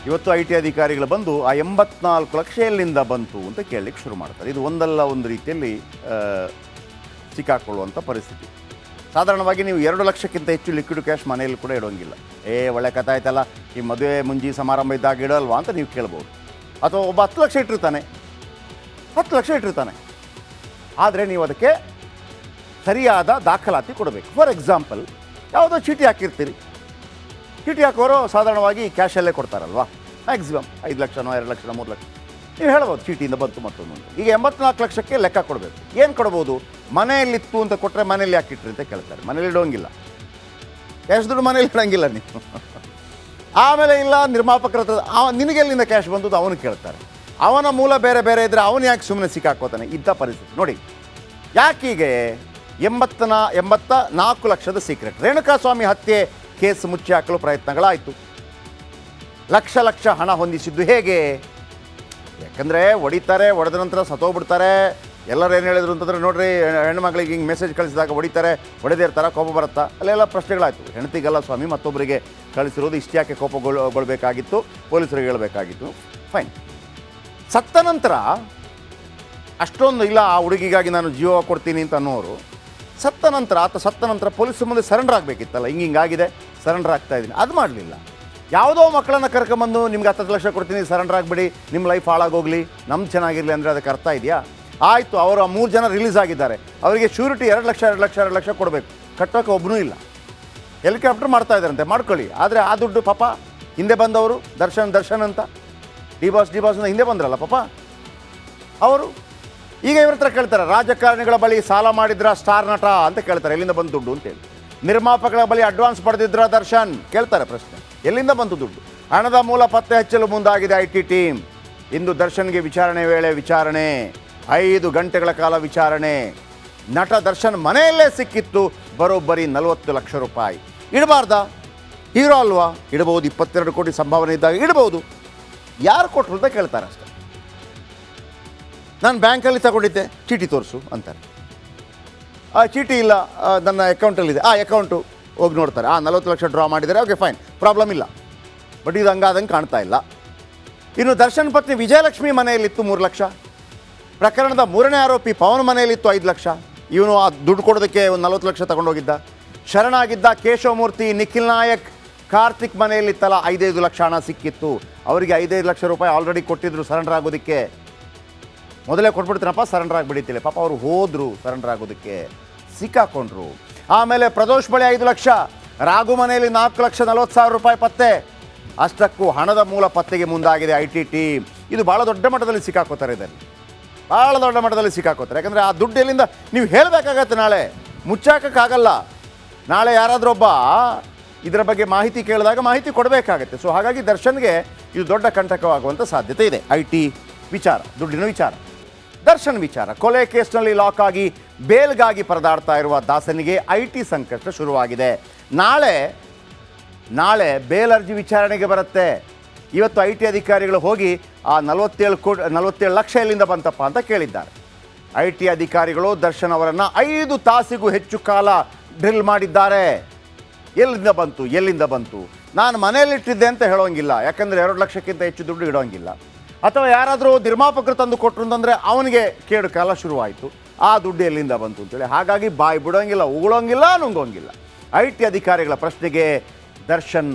ಇವತ್ತು I T ಅಧಿಕಾರಿಗಳು ಬಂದು ಆ 84 ಲಕ್ಷ ಎಲ್ಲಿಂದ ಬಂತು ಅಂತ ಕೇಳಲಿಕ್ಕೆ ಶುರು ಮಾಡ್ತಾರೆ. ಇದು ಒಂದಲ್ಲ ಒಂದು ರೀತಿಯಲ್ಲಿ ಸಿಕ್ಕಾಕೊಳ್ಳುವಂಥ ಪರಿಸ್ಥಿತಿ. ಸಾಧಾರಣವಾಗಿ ನೀವು 2 ಲಕ್ಷಕ್ಕಿಂತ ಹೆಚ್ಚು ಲಿಕ್ವಿಡ್ ಕ್ಯಾಶ್ ಮನೆಯಲ್ಲಿ ಕೂಡ ಇಡೋಂಗಿಲ್ಲ. ಒಳ್ಳೆ ಕಥೆ ಆಯ್ತಲ್ಲ, ಈ ಮದುವೆ ಮುಂಜಿ ಸಮಾರಂಭ ಇದ್ದಾಗ ಇಡಲ್ವಾ ಅಂತ ನೀವು ಕೇಳ್ಬೋದು. ಅಥವಾ ಒಬ್ಬ 10 ಲಕ್ಷ ಇಟ್ಟಿರ್ತಾನೆ, 10 ಲಕ್ಷ ಇಟ್ಟಿರ್ತಾನೆ. ಆದರೆ ನೀವು ಅದಕ್ಕೆ ಸರಿಯಾದ ದಾಖಲಾತಿ ಕೊಡಬೇಕು. ಫಾರ್ ಎಕ್ಸಾಂಪಲ್, ಯಾವುದೋ ಚೀಟಿ ಹಾಕಿರ್ತೀರಿ, ಚೀಟಿ ಹಾಕೋರು ಸಾಧಾರಣವಾಗಿ ಕ್ಯಾಶಲ್ಲೇ ಕೊಡ್ತಾರಲ್ವಾ. ಮ್ಯಾಕ್ಸಿಮಮ್ 5 ಲಕ್ಷನೋ 2 ಲಕ್ಷನೋ 3 ಲಕ್ಷ ನೀವು ಹೇಳ್ಬೋದು ಚೀಟಿಯಿಂದ ಬಂತು ಮತ್ತೊಂದು ಅಂತ. ಈಗ 84 ಲಕ್ಷಕ್ಕೆ ಲೆಕ್ಕ ಕೊಡಬೇಕು. ಏನು ಕೊಡ್ಬೋದು? ಮನೆಯಲ್ಲಿತ್ತು ಅಂತ ಕೊಟ್ಟರೆ ಮನೇಲಿ ಹಾಕಿಟ್ರಿ ಅಂತ ಕೇಳ್ತಾರೆ. ಮನೇಲಿ ಇಡೋಂಗಿಲ್ಲ, ಕ್ಯಾಶ್ ದುಡ್ಡು ಮನೇಲಿ ಇಡೋಂಗಿಲ್ಲ ನೀವು. ಆಮೇಲೆ ಇಲ್ಲ ನಿರ್ಮಾಪಕರ ಹತ್ರ ನಿನಗೆಲ್ಲಿಂದ ಕ್ಯಾಶ್ ಬಂದದ್ದು ಅವನು ಕೇಳ್ತಾರೆ. ಅವನ ಮೂಲ ಬೇರೆ ಬೇರೆ ಇದ್ದರೆ ಅವನು ಯಾಕೆ ಸುಮ್ಮನೆ ಸಿಕ್ಕಾಕೋತಾನೆ? ಇಂಥ ಪರಿಸ್ಥಿತಿ ನೋಡಿ. ಯಾಕೀಗೆ 84 ಲಕ್ಷದ ಸೀಕ್ರೆಟ್. ರೇಣುಕಾಸ್ವಾಮಿ ಹತ್ಯೆ ಕೇಸ್ ಮುಚ್ಚಿ ಹಾಕಲು ಪ್ರಯತ್ನಗಳಾಯಿತು. ಲಕ್ಷ ಲಕ್ಷ ಹಣ ಹೊಂದಿಸಿದ್ದು ಹೇಗೆ? ಯಾಕಂದರೆ ಹೊಡಿತಾರೆ, ಹೊಡೆದ ನಂತರ ಸತ್ತೋಗ್ಬಿಡ್ತಾರೆ. ಎಲ್ಲರೂ ಏನು ಹೇಳಿದ್ರು ಅಂತಂದರೆ, ನೋಡ್ರಿ ಹೆಣ್ಣು ಮಗಳಿಗೆ ಹಿಂಗೆ ಮೆಸೇಜ್ ಕಳಿಸಿದಾಗ ಹೊಡಿತಾರೆ, ಹೊಡೆದೇ ಇರ್ತಾರೆ, ಕೋಪ ಬರುತ್ತಾ? ಅಲ್ಲೆಲ್ಲ ಪ್ರಶ್ನೆಗಳಾಯಿತು. ಹೆಂಡತಿಗಲ್ಲ ಸ್ವಾಮಿ, ಮತ್ತೊಬ್ಬರಿಗೆ ಕಳಿಸಿರೋದು, ಇಷ್ಟು ಯಾಕೆ ಕೋಪಗೊಳ್ಬೇಕಾಗಿತ್ತು, ಪೊಲೀಸರಿಗೆ ಹೇಳಬೇಕಾಗಿತ್ತು. ಫೈನ್. ಸತ್ತ ನಂತರ ಅಷ್ಟೊಂದು ಇಲ್ಲ, ಆ ಹುಡುಗಿಗಾಗಿ ನಾನು ಜೀವ ಕೊಡ್ತೀನಿ ಅಂತ ಅನ್ನೋರು ಸತ್ತ ನಂತರ ಪೊಲೀಸ್ ಮುಂದೆ ಸರೆಂಡರ್ ಆಗಬೇಕಿತ್ತಲ್ಲ. ಹಿಂಗಾಗಿದೆ, ಸರೆಂಡರ್ ಆಗ್ತಾ ಇದ್ದೀನಿ, ಅದು ಮಾಡಲಿಲ್ಲ. ಯಾವುದೋ ಮಕ್ಕಳನ್ನು ಕರ್ಕೊಂಬಂದು ನಿಮ್ಗೆ 10 ಲಕ್ಷ ಕೊಡ್ತೀನಿ, ಸರೆಂಡರ್ ಆಗಿಬಿಡಿ, ನಿಮ್ಮ ಲೈಫ್ ಹಾಳಾಗೋಗಲಿ, ನಮ್ದು ಚೆನ್ನಾಗಿರಲಿ ಅಂದರೆ ಅದಕ್ಕೆ ಅರ್ಥ ಇದೆಯಾ? ಆಯಿತು, ಅವರು 3 ಜನ ರಿಲೀಸ್ ಆಗಿದ್ದಾರೆ, ಅವರಿಗೆ ಶ್ಯೂರಿಟಿ 2 ಲಕ್ಷ ಕೊಡಬೇಕು. ಕಟ್ಟೋಕೆ ಒಬ್ಬನೂ ಇಲ್ಲ. ಹೆಲಿಕಾಪ್ಟರ್ ಮಾಡ್ತಾ ಇದ್ದಾರಂತೆ, ಮಾಡ್ಕೊಳ್ಳಿ. ಆದರೆ ಆ ದುಡ್ಡು ಪಾಪ ಹಿಂದೆ ಬಂದವರು ದರ್ಶನ್ ಅಂತ ಡಿ ಬಾಸ್ ಅಂತ ಹಿಂದೆ ಬಂದ್ರಲ್ಲ ಪಾಪ ಅವರು. ಈಗ ಇವ್ರ ಹತ್ರ ಕೇಳ್ತಾರೆ, ರಾಜಕಾರಣಿಗಳ ಬಳಿ ಸಾಲ ಮಾಡಿದ್ರ ಸ್ಟಾರ್ ನಟ ಅಂತ ಕೇಳ್ತಾರೆ, ಎಲ್ಲಿಂದ ಬಂದು ದುಡ್ಡು ಅಂತೇಳಿ. ನಿರ್ಮಾಪಕರ ಬಳಿ ಅಡ್ವಾನ್ಸ್ ಪಡೆದಿದ್ರ ದರ್ಶನ್ ಕೇಳ್ತಾರೆ ಪ್ರಶ್ನೆ, ಎಲ್ಲಿಂದ ಬಂತು ದುಡ್ಡು? ಹಣದ ಮೂಲ ಪತ್ತೆ ಹಚ್ಚಲು ಮುಂದಾಗಿದೆ ಐ ಟಿ ಟೀಮ್. ಇಂದು ದರ್ಶನ್ಗೆ ವಿಚಾರಣೆ ವೇಳೆ ವಿಚಾರಣೆ, 5 ಗಂಟೆಗಳ ಕಾಲ ವಿಚಾರಣೆ. ನಟ ದರ್ಶನ್ ಮನೆಯಲ್ಲೇ ಸಿಕ್ಕಿತ್ತು ಬರೋಬ್ಬರಿ 40 ಲಕ್ಷ ರೂಪಾಯಿ. ಇಡಬಾರ್ದಾ? ಹೀರೋ ಅಲ್ವಾ? ಇಡಬಹುದು. 22 ಕೋಟಿ ಸಂಭಾವನೆ ಇದ್ದಾಗ ಇಡಬಹುದು. ಯಾರು ಕೊಟ್ಟರು ಅಂತ ಕೇಳ್ತಾರೆ ಅಷ್ಟೇ. ನಾನು ಬ್ಯಾಂಕಲ್ಲಿ ತಗೊಂಡಿದ್ದೆ, ಚೀಟಿ ತೋರಿಸು ಅಂತಾರೆ. ಆ ಚೀಟಿ ಇಲ್ಲ, ನನ್ನ ಅಕೌಂಟಲ್ಲಿದೆ. ಆ ಅಕೌಂಟು ಹೋಗಿ ನೋಡ್ತಾರೆ, 40 ಲಕ್ಷ ಡ್ರಾ ಮಾಡಿದ್ದಾರೆ, ಓಕೆ ಫೈನ್, ಪ್ರಾಬ್ಲಮ್ ಇಲ್ಲ. ಬಟ್ ಇದು ಹಂಗಾದಂಗೆ ಕಾಣ್ತಾ ಇಲ್ಲ. ಇನ್ನು ದರ್ಶನ್ ಪತ್ನಿ ವಿಜಯಲಕ್ಷ್ಮಿ ಮನೆಯಲ್ಲಿತ್ತು 3 ಲಕ್ಷ. ಪ್ರಕರಣದ 3ನೇ ಆರೋಪಿ ಪವನ್ ಮನೆಯಲ್ಲಿತ್ತು 5 ಲಕ್ಷ. ಇವನು ಆ ದುಡ್ಡು ಕೊಡೋದಕ್ಕೆ ಒಂದು 40 ಲಕ್ಷ ತಗೊಂಡೋಗಿದ್ದ. ಶರಣಾಗಿದ್ದ ಕೇಶವಮೂರ್ತಿ, ನಿಖಿಲ್ ನಾಯಕ್, ಕಾರ್ತಿಕ್ ಮನೆಯಲ್ಲಿತ್ತಲ್ಲ 5 ಲಕ್ಷ ಹಣ ಸಿಕ್ಕಿತ್ತು. ಅವರಿಗೆ 5 ಲಕ್ಷ ರೂಪಾಯಿ ಆಲ್ರೆಡಿ ಕೊಟ್ಟಿದ್ರು ಸರೆಂಡರ್ ಆಗೋದಕ್ಕೆ. ಮೊದಲೇ ಕೊಟ್ಬಿಡ್ತೀನಪ್ಪ, ಸರೆಂಡರ್ ಆಗಿಬಿಡಿತಿಲ್ಲ. ಪಾಪ ಅವರು ಹೋದರು ಸರೆಂಡರ್ ಆಗೋದಕ್ಕೆ, ಸಿಕ್ಕಾಕೊಂಡ್ರು. ಆಮೇಲೆ ಪ್ರದೋಷ್ ಬಳಿ 5 ಲಕ್ಷ, ರಾಘು ಮನೆಯಲ್ಲಿ 4,40,000 ರೂಪಾಯಿ ಪತ್ತೆ. ಅಷ್ಟಕ್ಕೂ ಹಣದ ಮೂಲ ಪತ್ತೆಗೆ ಮುಂದಾಗಿದೆ ಐ ಟಿ ಟೀಮ್. ಇದು ಭಾಳ ದೊಡ್ಡ ಮಟ್ಟದಲ್ಲಿ ಸಿಕ್ಕಾಕೋತಾರೆ, ಇದರಲ್ಲಿ ಭಾಳ ದೊಡ್ಡ ಮಟ್ಟದಲ್ಲಿ ಸಿಕ್ಕಾಕೋತಾರೆ. ಯಾಕಂದರೆ ಆ ದುಡ್ಡು ಎಲ್ಲಿಂದ ನೀವು ಹೇಳಬೇಕಾಗತ್ತೆ, ನಾಳೆ ಮುಚ್ಚಾಕೋಕ್ಕಾಗಲ್ಲ. ನಾಳೆ ಯಾರಾದರೂ ಒಬ್ಬ ಇದರ ಬಗ್ಗೆ ಮಾಹಿತಿ ಕೇಳಿದಾಗ ಮಾಹಿತಿ ಕೊಡಬೇಕಾಗತ್ತೆ. ಸೊ ಹಾಗಾಗಿ ದರ್ಶನ್ಗೆ ಇದು ದೊಡ್ಡ ಕಂಟಕವಾಗುವಂಥ ಸಾಧ್ಯತೆ ಇದೆ. ಐ ಟಿ ವಿಚಾರ, ದುಡ್ಡಿನ ವಿಚಾರ, ದರ್ಶನ್ ವಿಚಾರ. ಕೊಲೆ ಕೇಸ್ನಲ್ಲಿ ಲಾಕ್ ಆಗಿ ಬೇಲ್ಗಾಗಿ ಪರದಾಡ್ತಾ ಇರುವ ದಾಸನಿಗೆ ಐ ಟಿ ಸಂಕಷ್ಟ ಶುರುವಾಗಿದೆ. ನಾಳೆ ಬೇಲ್ ಅರ್ಜಿ ವಿಚಾರಣೆಗೆ ಬರುತ್ತೆ. ಇವತ್ತು ಐ ಟಿ ಅಧಿಕಾರಿಗಳು ಹೋಗಿ ಆ 47 ಲಕ್ಷ ಎಲ್ಲಿಂದ ಬಂತಪ್ಪ ಅಂತ ಕೇಳಿದ್ದಾರೆ. ಐ ಟಿ ಅಧಿಕಾರಿಗಳು ದರ್ಶನ್ ಅವರನ್ನು 5 ತಾಸಿಗೂ ಹೆಚ್ಚು ಕಾಲ ಡ್ರಿಲ್ ಮಾಡಿದ್ದಾರೆ. ಎಲ್ಲಿಂದ ಬಂತು? ನಾನು ಮನೆಯಲ್ಲಿಟ್ಟಿದ್ದೆ ಅಂತ ಹೇಳೋಂಗಿಲ್ಲ, ಯಾಕಂದರೆ 2 ಲಕ್ಷಕ್ಕಿಂತ ಹೆಚ್ಚು ದುಡ್ಡು ಇಡೋಂಗಿಲ್ಲ. ಅಥವಾ ಯಾರಾದರೂ ನಿರ್ಮಾಪಕರು ತಂದು ಕೊಟ್ಟರು ಅಂತಂದರೆ ಅವನಿಗೆ ಕೇಡು ಕಾಲ ಶುರುವಾಯಿತು. ಆ ದುಡ್ಡು ಎಲ್ಲಿಂದ ಬಂತು ಅಂತೇಳಿ. ಹಾಗಾಗಿ ಬಾಯಿ ಬಿಡೋಂಗಿಲ್ಲ, ಉಗುಳೋಂಗಿಲ್ಲ, ನುಂಗೋಂಗಿಲ್ಲ. ಐ ಟಿ ಅಧಿಕಾರಿಗಳ ಪ್ರಶ್ನೆಗೆ ದರ್ಶನ್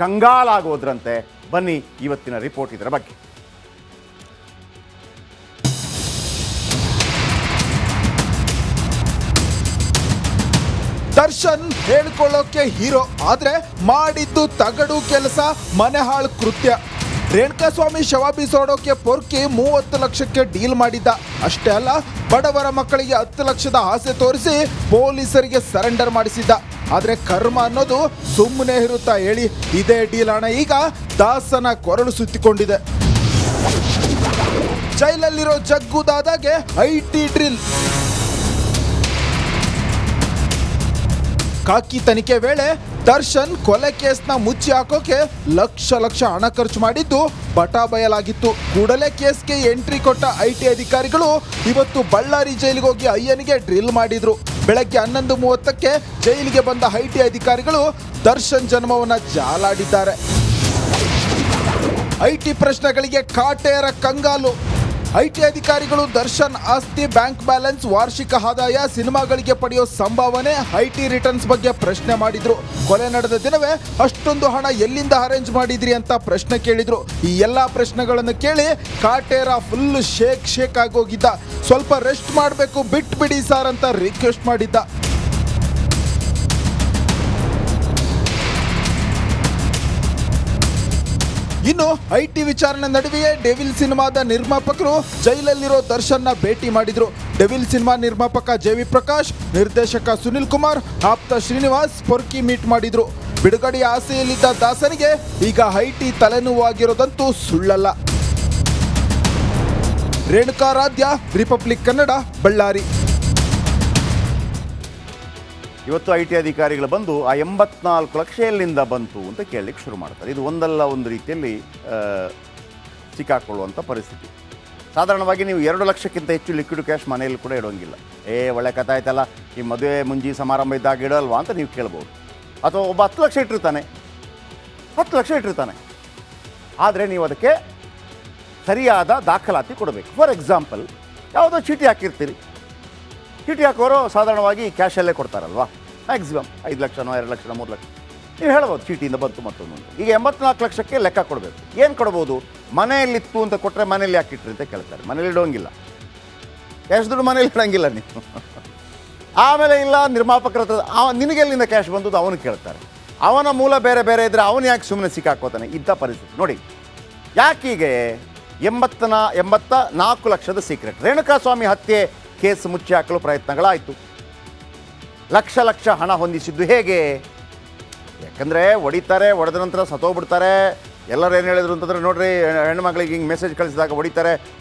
ಕಂಗಾಲಾಗೋದ್ರಂತೆ. ಬನ್ನಿ ಇವತ್ತಿನ ರಿಪೋರ್ಟ್ ಇದರ ಬಗ್ಗೆ. ದರ್ಶನ್ ಹೇಳ್ಕೊಳ್ಳೋಕೆ ಹೀರೋ, ಆದ್ರೆ ಮಾಡಿದ್ದು ತಗಡು ಕೆಲಸ, ಮನೆ ಹಾಳು ಕೃತ್ಯ. ರೇಣುಕಾಸ್ವಾಮಿ ಶವ ಬೀಸೋಡೋಕೆ ಪೊರ್ಕಿ 30 ಲಕ್ಷಕ್ಕೆ ಡೀಲ್ ಮಾಡಿದ್ದ. ಅಷ್ಟೇ ಅಲ್ಲ, ಬಡವರ ಮಕ್ಕಳಿಗೆ 10 ಲಕ್ಷದ ಆಸೆ ತೋರಿಸಿ ಪೊಲೀಸರಿಗೆ ಸರೆಂಡರ್ ಮಾಡಿಸಿದ್ದ. ಆದ್ರೆ ಕರ್ಮ ಅನ್ನೋದು ಸುಮ್ಮನೆ ಇರುತ್ತಾ ಹೇಳಿ? ಇದೇ ಡೀಲ್ ಹಣ ಈಗ ದಾಸನ ಕೊರಳು ಸುತ್ತಿಕೊಂಡಿದೆ. ಜೈಲಲ್ಲಿರೋ ಜಗ್ಗುದಾದಾಗೆ ಐ ಟಿ ಡ್ರಿಲ್. ಕಾಕಿ ತನಿಖೆ ವೇಳೆ ದರ್ಶನ್ ಕೊಲೆ ಕೇಸ್ನ ಮುಚ್ಚಿ ಹಾಕೋಕೆ ಲಕ್ಷ ಹಣ ಖರ್ಚು ಮಾಡಿದ್ದು ಬಟಾ ಬಯಲಾಗಿತ್ತು. ಕೂಡಲೇ ಕೇಸ್ಗೆ ಎಂಟ್ರಿ ಕೊಟ್ಟ ಐ ಟಿ ಅಧಿಕಾರಿಗಳು ಇವತ್ತು ಬಳ್ಳಾರಿ ಜೈಲಿಗೆ ಹೋಗಿ ಅಯ್ಯನಿಗೆ ಡ್ರಿಲ್ ಮಾಡಿದ್ರು. ಬೆಳಗ್ಗೆ 11:30ಕ್ಕೆ ಜೈಲಿಗೆ ಬಂದ ಐ ಟಿ ಅಧಿಕಾರಿಗಳು ದರ್ಶನ್ ಜನ್ಮವನ್ನ ಜಾಲಾಡಿದ್ದಾರೆ. ಐಟಿ ಪ್ರಶ್ನೆಗಳಿಗೆ ಕಾಟೇರ ಕಂಗಾಲು. ಐಟಿ ಅಧಿಕಾರಿಗಳು ದರ್ಶನ್ ಆಸ್ತಿ, ಬ್ಯಾಂಕ್ ಬ್ಯಾಲೆನ್ಸ್, ವಾರ್ಷಿಕ ಆದಾಯ, ಸಿನಿಮಾಗಳಿಗೆ ಪಡೆಯೋ ಸಂಭಾವನೆ, ಐಟಿ ರಿಟರ್ನ್ಸ್ ಬಗ್ಗೆ ಪ್ರಶ್ನೆ ಮಾಡಿದ್ರು. ಕೊಲೆ ನಡೆದ ದಿನವೇ ಅಷ್ಟೊಂದು ಹಣ ಎಲ್ಲಿಂದ ಅರೇಂಜ್ ಮಾಡಿದ್ರಿ ಅಂತ ಪ್ರಶ್ನೆ ಕೇಳಿದ್ರು. ಈ ಎಲ್ಲಾ ಪ್ರಶ್ನೆಗಳನ್ನು ಕೇಳಿ ಕಾಟೇರ ಫುಲ್ ಶೇಕ್ ಆಗೋಗಿದ್ದ. ಸ್ವಲ್ಪ ರೆಸ್ಟ್ ಮಾಡಬೇಕು, ಬಿಟ್ಬಿಡಿ ಸರ್ ಅಂತ ರಿಕ್ವೆಸ್ಟ್ ಮಾಡಿದ್ದ. ಇನ್ನು ಐಟಿ ವಿಚಾರಣೆ ನಡುವೆಯೇ ಡೆವಿಲ್ ಸಿನಿಮಾದ ನಿರ್ಮಾಪಕರು ಜೈಲಲ್ಲಿರೋ ದರ್ಶನ್ನ ಭೇಟಿ ಮಾಡಿದ್ರು. ಡೆವಿಲ್ ಸಿನಿಮಾ ನಿರ್ಮಾಪಕ ಜೆ.ವಿ. ಪ್ರಕಾಶ್, ನಿರ್ದೇಶಕ ಸುನಿಲ್ ಕುಮಾರ್, ಆಪ್ತ ಶ್ರೀನಿವಾಸ್ ಪೊರ್ಕಿ ಮೀಟ್ ಮಾಡಿದ್ರು. ಬಿಡುಗಡೆಯ ಆಸೆಯಲ್ಲಿದ್ದ ದಾಸನಿಗೆ ಈಗ ಐಟಿ ತಲೆನೋವಾಗಿರೋದಂತೂ ಸುಳ್ಳಲ್ಲ. ರೇಣುಕಾ ರಾಧ್ಯ, ರಿಪಬ್ಲಿಕ್ ಕನ್ನಡ, ಬಳ್ಳಾರಿ. ಇವತ್ತು ಐ ಟಿ ಅಧಿಕಾರಿಗಳು ಬಂದು ಆ 84 ಲಕ್ಷ ಎಲ್ಲಿಂದ ಬಂತು ಅಂತ ಕೇಳಲಿಕ್ಕೆ ಶುರು ಮಾಡ್ತಾರೆ. ಇದು ಒಂದಲ್ಲ ಒಂದು ರೀತಿಯಲ್ಲಿ ಸಿಕ್ಕಾಕೊಳ್ಳುವಂಥ ಪರಿಸ್ಥಿತಿ. ಸಾಧಾರಣವಾಗಿ ನೀವು 2 ಲಕ್ಷಕ್ಕಿಂತ ಹೆಚ್ಚು ಲಿಕ್ವಿಡ್ ಕ್ಯಾಶ್ ಮನೆಯಲ್ಲಿ ಕೂಡ ಇಡೋಂಗಿಲ್ಲ. ಒಳ್ಳೆ ಕಥೆ ಆಯ್ತಲ್ಲ, ಈ ಮದುವೆ ಮುಂಜಿ ಸಮಾರಂಭ ಇದ್ದಾಗ ಇಡಲ್ವಾ ಅಂತ ನೀವು ಕೇಳ್ಬೋದು. ಅಥವಾ ಒಬ್ಬ 10 ಲಕ್ಷ ಇಟ್ಟಿರ್ತಾನೆ, 10 ಲಕ್ಷ ಇಟ್ಟಿರ್ತಾನೆ. ಆದರೆ ನೀವು ಅದಕ್ಕೆ ಸರಿಯಾದ ದಾಖಲಾತಿ ಕೊಡಬೇಕು. ಫಾರ್ ಎಕ್ಸಾಂಪಲ್, ಯಾವುದೋ ಚೀಟಿ ಹಾಕಿರ್ತೀರಿ, ಚೀಟಿ ಹಾಕೋರು ಸಾಧಾರಣವಾಗಿ ಕ್ಯಾಶಲ್ಲೇ ಕೊಡ್ತಾರಲ್ವಾ, ಮ್ಯಾಕ್ಸಿಮಮ್ 5 ಲಕ್ಷನೋ 2 ಲಕ್ಷನೋ 3 ಲಕ್ಷ ನೀವು ಹೇಳ್ಬೋದು ಚೀಟಿಯಿಂದ ಬಂತು ಮತ್ತೊಂದು. ಈಗ 84 ಲಕ್ಷಕ್ಕೆ ಲೆಕ್ಕ ಕೊಡಬೇಕು. ಏನು ಕೊಡ್ಬೋದು? ಮನೆಯಲ್ಲಿತ್ತು ಅಂತ ಕೊಟ್ಟರೆ ಮನೇಲಿ ಯಾಕಿಟ್ರಿ ಅಂತ ಕೇಳ್ತಾರೆ. ಮನೇಲಿ ಇಡೋಂಗಿಲ್ಲ, ಕ್ಯಾಶ್ ದುಡ್ಡು ಮನೇಲಿ ಇಡೋಂಗಿಲ್ಲ ನೀವು. ಆಮೇಲೆ ಇಲ್ಲ, ನಿರ್ಮಾಪಕರ ಹತ್ರ ನಿನಗೆ ಎಲ್ಲಿಂದ ಕ್ಯಾಶ್ ಬಂದದ್ದು ಅವನು ಕೇಳ್ತಾರೆ. ಅವನ ಮೂಲ ಬೇರೆ ಬೇರೆ ಇದ್ದರೆ ಅವನು ಯಾಕೆ ಸುಮ್ಮನೆ ಸಿಕ್ಕಾಕೋತಾನೆ? ಇಂಥ ಪರಿಸ್ಥಿತಿ ನೋಡಿ. ಯಾಕೀಗೆ 84 ಲಕ್ಷದ ಸೀಕ್ರೆಟ್. ರೇಣುಕಾಸ್ವಾಮಿ ಹತ್ಯೆ ಕೇಸ್ ಮುಚ್ಚಿ ಹಾಕಲು ಪ್ರಯತ್ನಗಳಾಯಿತು. ಲಕ್ಷ ಹಣ ಹೊಂದಿಸಿದ್ದು ಹೇಗೆ? ಯಾಕಂದರೆ ಹೊಡೆದ ನಂತರ ಸತ್ತೋಗ್ಬಿಡ್ತಾರೆ. ಎಲ್ಲರೂ ಏನು ಹೇಳಿದ್ರು ಅಂತಂದರೆ, ನೋಡ್ರಿ ಹೆಣ್ಮಕ್ಳಿಗೆ ಹಿಂಗೆ ಮೆಸೇಜ್ ಕಳಿಸಿದಾಗ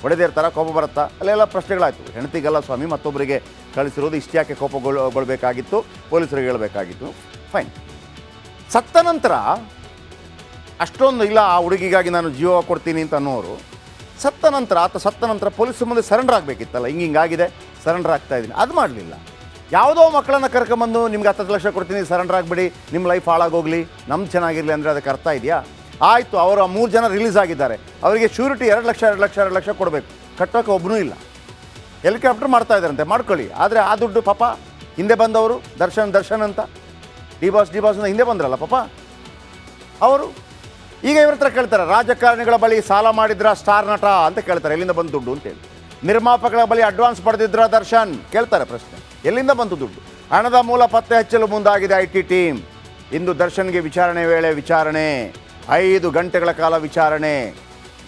ಹೊಡೆದೇ ಇರ್ತಾರೆ, ಕೋಪ ಬರುತ್ತಾ? ಅಲ್ಲೆಲ್ಲ ಪ್ರಶ್ನೆಗಳಾಯಿತು. ಹೆಂಡತಿಗೆಲ್ಲ ಸ್ವಾಮಿ ಮತ್ತೊಬ್ಬರಿಗೆ ಕಳಿಸಿರೋದು ಇಷ್ಟು ಯಾಕೆ ಕೋಪಗೊಳ್ಬೇಕಾಗಿತ್ತು, ಪೊಲೀಸರಿಗೆ ಹೇಳಬೇಕಾಗಿತ್ತು. ಫೈನ್. ಸತ್ತ ನಂತರ ಅಷ್ಟೊಂದು ಇಲ್ಲ, ಆ ಹುಡುಗಿಗಾಗಿ ನಾನು ಜೀವ ಕೊಡ್ತೀನಿ ಅಂತ ಅನ್ನೋರು ಸತ್ತ ನಂತರ ಪೊಲೀಸರ ಮುಂದೆ ಸರೆಂಡರ್ ಆಗಬೇಕಿತ್ತಲ್ಲ. ಹಿಂಗಾಗಿದೆ, ಸರೆಂಡರ್ ಆಗ್ತಾ ಇದ್ದೀನಿ, ಅದು ಮಾಡಲಿಲ್ಲ. ಯಾವುದೋ ಮಕ್ಕಳನ್ನು ಕರ್ಕೊಂಬಂದು ನಿಮ್ಗೆ 10 ಲಕ್ಷ ಕೊಡ್ತೀನಿ, ಸರೆಂಡರ್ ಆಗಿಬಿಡಿ, ನಿಮ್ಮ ಲೈಫ್ ಹಾಳಾಗೋಗಲಿ, ನಮ್ದು ಚೆನ್ನಾಗಿರಲಿ ಅಂದರೆ ಅದಕ್ಕೆ ಅರ್ಥ ಇದೆಯಾ? ಆಯಿತು, ಅವರು 3 ಜನ ರಿಲೀಸ್ ಆಗಿದ್ದಾರೆ, ಅವರಿಗೆ ಶ್ಯೂರಿಟಿ 2 ಲಕ್ಷ ಕೊಡಬೇಕು. ಕಟ್ಟೋಕೆ ಒಬ್ಬನೂ ಇಲ್ಲ. ಹೆಲಿಕಾಪ್ಟರ್ ಮಾಡ್ತಾ ಇದ್ದಾರಂತೆ, ಮಾಡ್ಕೊಳ್ಳಿ. ಆದರೆ ಆ ದುಡ್ಡು ಪಾಪ ಹಿಂದೆ ಬಂದವರು ದರ್ಶನ್ ಅಂತ ಡಿ ಬಾಸ್ ಅಂತ ಹಿಂದೆ ಬಂದ್ರಲ್ಲ ಪಾಪ ಅವರು. ಈಗ ಇವ್ರ ಹತ್ರ ಕೇಳ್ತಾರೆ, ರಾಜಕಾರಣಿಗಳ ಬಳಿ ಸಾಲ ಮಾಡಿದ್ರ ಸ್ಟಾರ್ ನಟ ಅಂತ ಕೇಳ್ತಾರೆ, ಎಲ್ಲಿಂದ ಬಂತು ದುಡ್ಡು ಅಂತೇಳಿ. ನಿರ್ಮಾಪಕರ ಬಳಿ ಅಡ್ವಾನ್ಸ್ ಪಡೆದಿದ್ರ ದರ್ಶನ್ ಕೇಳ್ತಾರೆ ಪ್ರಶ್ನೆ, ಎಲ್ಲಿಂದ ಬಂತು ದುಡ್ಡು? ಹಣದ ಮೂಲ ಪತ್ತೆ ಹಚ್ಚಲು ಮುಂದಾಗಿದೆ ಐಟಿ ಟೀಮ್. ಇಂದು ದರ್ಶನ್ಗೆ ವಿಚಾರಣೆ ವೇಳೆ 5 ಗಂಟೆಗಳ ಕಾಲ ವಿಚಾರಣೆ.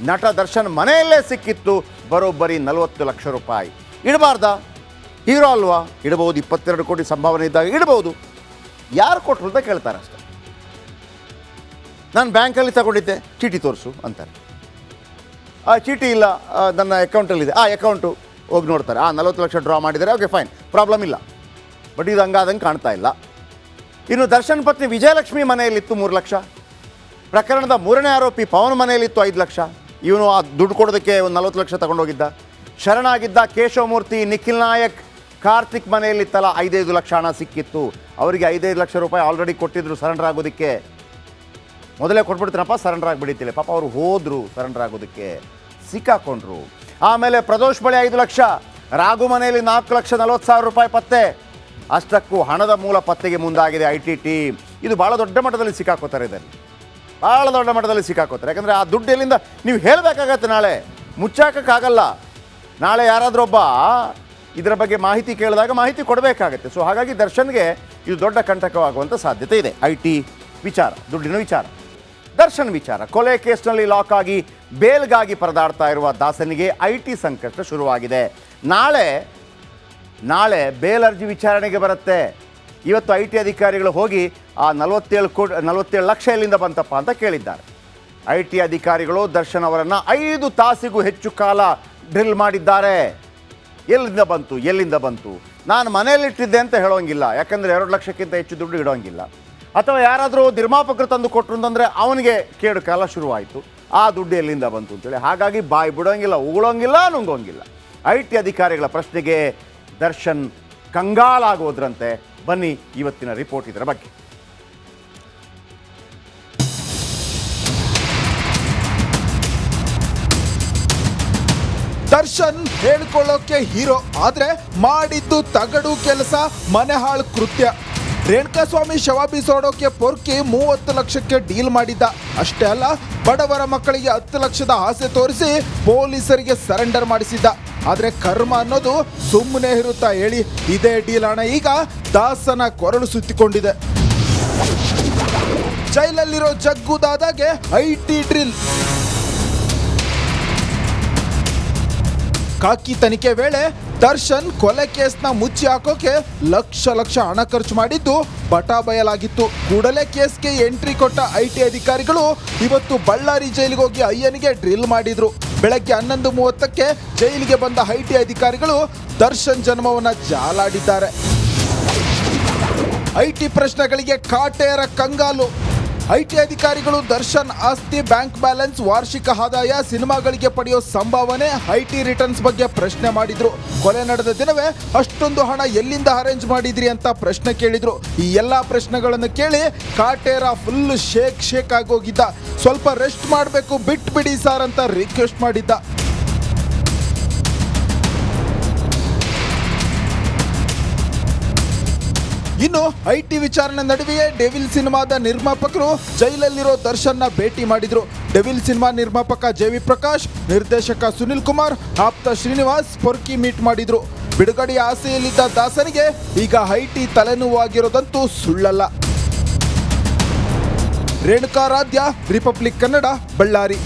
ನಟ ದರ್ಶನ್ ಮನೆಯಲ್ಲೇ ಸಿಕ್ಕಿತ್ತು ಬರೋಬ್ಬರಿ 40 ಲಕ್ಷ ರೂಪಾಯಿ. ಇಡಬಾರ್ದಾ? ಹೀರೋ ಅಲ್ವಾ? ಇಡಬಹುದು. 22 ಕೋಟಿ ಸಂಭಾವನೆ ಇದ್ದಾಗ ಇಡಬಹುದು. ಯಾರು ಕೊಟ್ಟರು ಅಂತ ಕೇಳ್ತಾರೆ ಅಷ್ಟೇ. ನಾನು ಬ್ಯಾಂಕಲ್ಲಿ ತಗೊಂಡಿದ್ದೆ, ಚೀಟಿ ತೋರಿಸು ಅಂತಾರೆ. ಆ ಚೀಟಿ ಇಲ್ಲ, ನನ್ನ ಅಕೌಂಟಲ್ಲಿದೆ. ಆ ಅಕೌಂಟು ಹೋಗಿ ನೋಡ್ತಾರೆ, 40 ಲಕ್ಷ ಡ್ರಾ ಮಾಡಿದ್ದಾರೆ, ಓಕೆ ಫೈನ್, ಪ್ರಾಬ್ಲಮ್ ಇಲ್ಲ. ಬಟ್ ಇದು ಹಂಗಾದಂಗೆ ಕಾಣ್ತಾ ಇಲ್ಲ. ಇನ್ನು ದರ್ಶನ್ ಪತ್ನಿ ವಿಜಯಲಕ್ಷ್ಮಿ ಮನೆಯಲ್ಲಿತ್ತು 3 ಲಕ್ಷ. ಪ್ರಕರಣದ 3ನೇ ಆರೋಪಿ ಪವನ್ ಮನೆಯಲ್ಲಿತ್ತು 5 ಲಕ್ಷ. ಇವನು ಆ ದುಡ್ಡು ಕೊಡೋದಕ್ಕೆ ಒಂದು 40 ಲಕ್ಷ ತಗೊಂಡೋಗಿದ್ದ. ಶರಣಾಗಿದ್ದ ಕೇಶವಮೂರ್ತಿ, ನಿಖಿಲ್ ನಾಯಕ್, ಕಾರ್ತಿಕ್ ಮನೆಯಲ್ಲಿತ್ತಲ್ಲ 5 ಲಕ್ಷ ಹಣ ಸಿಕ್ಕಿತ್ತು. ಅವರಿಗೆ 5 ಲಕ್ಷ ರೂಪಾಯಿ ಆಲ್ರೆಡಿ ಕೊಟ್ಟಿದ್ರು ಸರೆಂಡರ್ ಆಗೋದಕ್ಕೆ. ಮೊದಲೇ ಕೊಟ್ಬಿಡ್ತೀನಪ್ಪ, ಸರೆಂಡರ್ ಆಗಿಬಿಡಿತಿಲ್ಲ. ಪಾಪ ಅವರು ಹೋದರು ಸರೆಂಡರ್ ಆಗೋದಕ್ಕೆ, ಸಿಕ್ಕಾಕೊಂಡ್ರು. ಆಮೇಲೆ ಪ್ರದೋಷ್ ಬಳಿ 5 ಲಕ್ಷ, ರಾಘು ಮನೆಯಲ್ಲಿ 4,40,000 ರೂಪಾಯಿ ಪತ್ತೆ. ಅಷ್ಟಕ್ಕೂ ಹಣದ ಮೂಲ ಪತ್ತೆಗೆ ಮುಂದಾಗಿದೆ ಐಟಿ ಟೀಮ್. ಇದು ಭಾಳ ದೊಡ್ಡ ಮಟ್ಟದಲ್ಲಿ ಸಿಕ್ಕಾಕೋತಾರೆ. ಇದರಲ್ಲಿ ಭಾಳ ದೊಡ್ಡ ಮಟ್ಟದಲ್ಲಿ ಸಿಕ್ಕಾಕೋತಾರೆ. ಯಾಕಂದರೆ ಆ ದುಡ್ಡು ಎಲ್ಲಿಂದ ನೀವು ಹೇಳಬೇಕಾಗತ್ತೆ, ನಾಳೆ ಮುಚ್ಚಾಕೋಕ್ಕಾಗಲ್ಲ. ನಾಳೆ ಯಾರಾದರೂ ಒಬ್ಬ ಇದರ ಬಗ್ಗೆ ಮಾಹಿತಿ ಕೇಳಿದಾಗ ಮಾಹಿತಿ ಕೊಡಬೇಕಾಗತ್ತೆ. ಸೊ ಹಾಗಾಗಿ ದರ್ಶನ್ಗೆ ಇದು ದೊಡ್ಡ ಕಂಟಕವಾಗುವಂಥ ಸಾಧ್ಯತೆ ಇದೆ. ಐಟಿ ವಿಚಾರ, ದುಡ್ಡಿನ ವಿಚಾರ, ದರ್ಶನ್ ವಿಚಾರ. ಕೊಲೆ ಕೇಸ್ನಲ್ಲಿ ಲಾಕ್ ಆಗಿ ಬೇಲ್ಗಾಗಿ ಪರದಾಡ್ತಾ ಇರುವ ದಾಸನಿಗೆ ಐಟಿ ಸಂಕಷ್ಟ ಶುರುವಾಗಿದೆ. ನಾಳೆ ಬೇಲ್ ಅರ್ಜಿ ವಿಚಾರಣೆಗೆ ಬರುತ್ತೆ. ಇವತ್ತು ಐಟಿ ಅಧಿಕಾರಿಗಳು ಹೋಗಿ ಆ 47 ಲಕ್ಷ ಎಲ್ಲಿಂದ ಬಂತಪ್ಪ ಅಂತ ಕೇಳಿದ್ದಾರೆ. ಐಟಿ ಅಧಿಕಾರಿಗಳು ದರ್ಶನ್ ಅವರನ್ನು 5 ತಾಸಿಗೂ ಹೆಚ್ಚು ಕಾಲ ಡ್ರಿಲ್ ಮಾಡಿದ್ದಾರೆ. ಎಲ್ಲಿಂದ ಬಂತು? ನಾನು ಮನೆಯಲ್ಲಿಟ್ಟಿದ್ದೆ ಅಂತ ಹೇಳೋಂಗಿಲ್ಲ, ಯಾಕಂದರೆ 2 ಲಕ್ಷಕ್ಕಿಂತ ಹೆಚ್ಚು ದುಡ್ಡು ಇಡೋಂಗಿಲ್ಲ. ಅಥವಾ ಯಾರಾದರೂ ನಿರ್ಮಾಪಕರು ತಂದು ಕೊಟ್ಟರು ಅಂತಂದರೆ ಅವನಿಗೆ ಕೇಡು ಕಾಲ ಶುರುವಾಯಿತು. ಆ ದುಡ್ಡು ಎಲ್ಲಿಂದ ಬಂತು ಅಂತೇಳಿ. ಹಾಗಾಗಿ ಬಾಯಿ ಬಿಡೋಂಗಿಲ್ಲ, ಉಗುಳೋಂಗಿಲ್ಲ, ನುಂಗೋಂಗಿಲ್ಲ. ಐಟಿ ಅಧಿಕಾರಿಗಳ ಪ್ರಶ್ನೆಗೆ ದರ್ಶನ್ ಕಂಗಾಲಾಗೋದ್ರಂತೆ. ಬನ್ನಿ ಇವತ್ತಿನ ರಿಪೋರ್ಟ್ ಇದರ ಬಗ್ಗೆ. ದರ್ಶನ್ ಹೇಳ್ಕೊಳ್ಳೋಕೆ ಹೀರೋ, ಆದ್ರೆ ಮಾಡಿದ್ದು ತಗಡು ಕೆಲಸ, ಮನೆಹಾಳು ಕೃತ್ಯ. ರೇಣುಕಾಸ್ವಾಮಿ ಶವ ಬೀಸೋಡೋಕೆ ಪೊರ್ಕಿ 30 ಲಕ್ಷಕ್ಕೆ ಡೀಲ್ ಮಾಡಿದ್ದ. ಅಷ್ಟೇ ಅಲ್ಲ, ಬಡವರ ಮಕ್ಕಳಿಗೆ 10 ಲಕ್ಷದ ಆಸೆ ತೋರಿಸಿ ಪೊಲೀಸರಿಗೆ ಸರೆಂಡರ್ ಮಾಡಿಸಿದ್ದ. ಆದ್ರೆ ಕರ್ಮ ಅನ್ನೋದು ಸುಮ್ಮನೆ ಇರುತ್ತಾ ಹೇಳಿ? ಇದೇ ಡೀಲ್ ಹಣ ಈಗ ದಾಸನ ಕೊರಳು ಸುತ್ತಿಕೊಂಡಿದೆ. ಜೈಲಲ್ಲಿರೋ ಜಗ್ಗು ದಾದಾಗೆ IT ಡ್ರಿಲ್. ಕಾಕಿ ತನಿಖೆ ವೇಳೆ ದರ್ಶನ್ ಕೊಲೆ ಕೇಸ್ನ ಮುಚ್ಚಿ ಹಾಕೋಕೆ ಲಕ್ಷ ಹಣ ಖರ್ಚು ಮಾಡಿದ್ದು ಬಟಾ ಬಯಲಾಗಿತ್ತು. ಕೂಡಲೇ ಕೇಸ್ಗೆ ಎಂಟ್ರಿ ಕೊಟ್ಟ IT ಅಧಿಕಾರಿಗಳು ಇವತ್ತು ಬಳ್ಳಾರಿ ಜೈಲಿಗೆ ಹೋಗಿ ಅಯ್ಯನಿಗೆ ಡ್ರಿಲ್ ಮಾಡಿದ್ರು. ಬೆಳಗ್ಗೆ 11:30ಕ್ಕೆ ಜೈಲಿಗೆ ಬಂದ IT ಅಧಿಕಾರಿಗಳು ದರ್ಶನ್ ಜನ್ಮವನ್ನ ಜಾಲಾಡಿದ್ದಾರೆ. IT ಪ್ರಶ್ನೆಗಳಿಗೆ ಕಾಟೇರ ಕಂಗಾಲು. IT ಅಧಿಕಾರಿಗಳು ದರ್ಶನ್ ಆಸ್ತಿ, ಬ್ಯಾಂಕ್ ಬ್ಯಾಲೆನ್ಸ್, ವಾರ್ಷಿಕ ಆದಾಯ, ಸಿನಿಮಾಗಳಿಗೆ ಪಡೆಯೋ ಸಂಭಾವನೆ, IT ರಿಟರ್ನ್ಸ್ ಬಗ್ಗೆ ಪ್ರಶ್ನೆ ಮಾಡಿದ್ರು. ಕೊಲೆ ನಡೆದ ದಿನವೇ ಅಷ್ಟೊಂದು ಹಣ ಎಲ್ಲಿಂದ ಅರೇಂಜ್ ಮಾಡಿದ್ರಿ ಅಂತ ಪ್ರಶ್ನೆ ಕೇಳಿದ್ರು. ಈ ಎಲ್ಲಾ ಪ್ರಶ್ನೆಗಳನ್ನು ಕೇಳಿ ಕಾಟೇರ ಫುಲ್ ಶೇಕ್ ಆಗೋಗಿದ್ದ. ಸ್ವಲ್ಪ ರೆಸ್ಟ್ ಮಾಡಬೇಕು, ಬಿಟ್ಬಿಡಿ ಸಾರ್ ಅಂತ ರಿಕ್ವೆಸ್ಟ್ ಮಾಡಿದ್ದ. ಇನ್ನು IT ವಿಚಾರಣೆ ನಡುವೆಯೇ ಡೆವಿಲ್ ಸಿನಿಮಾದ ನಿರ್ಮಾಪಕರು ಜೈಲಲ್ಲಿರೋ ದರ್ಶನ್ನ ಭೇಟಿ ಮಾಡಿದ್ರು. ಡೆವಿಲ್ ಸಿನಿಮಾ ನಿರ್ಮಾಪಕ JV ಪ್ರಕಾಶ್, ನಿರ್ದೇಶಕ ಸುನಿಲ್ ಕುಮಾರ್, ಆಪ್ತ ಶ್ರೀನಿವಾಸ್ ಪೊರ್ಕಿ ಮೀಟ್ ಮಾಡಿದ್ರು. ಬಿಡುಗಡೆಯ ಆಸೆಯಲ್ಲಿದ್ದ ದಾಸನಿಗೆ ಈಗ IT ತಲೆನೋವಾಗಿರೋದಂತೂ ಸುಳ್ಳಲ್ಲ. ರೇಣುಕಾರಾಧ್ಯ, ರಿಪಬ್ಲಿಕ್ ಕನ್ನಡ, ಬಳ್ಳಾರಿ.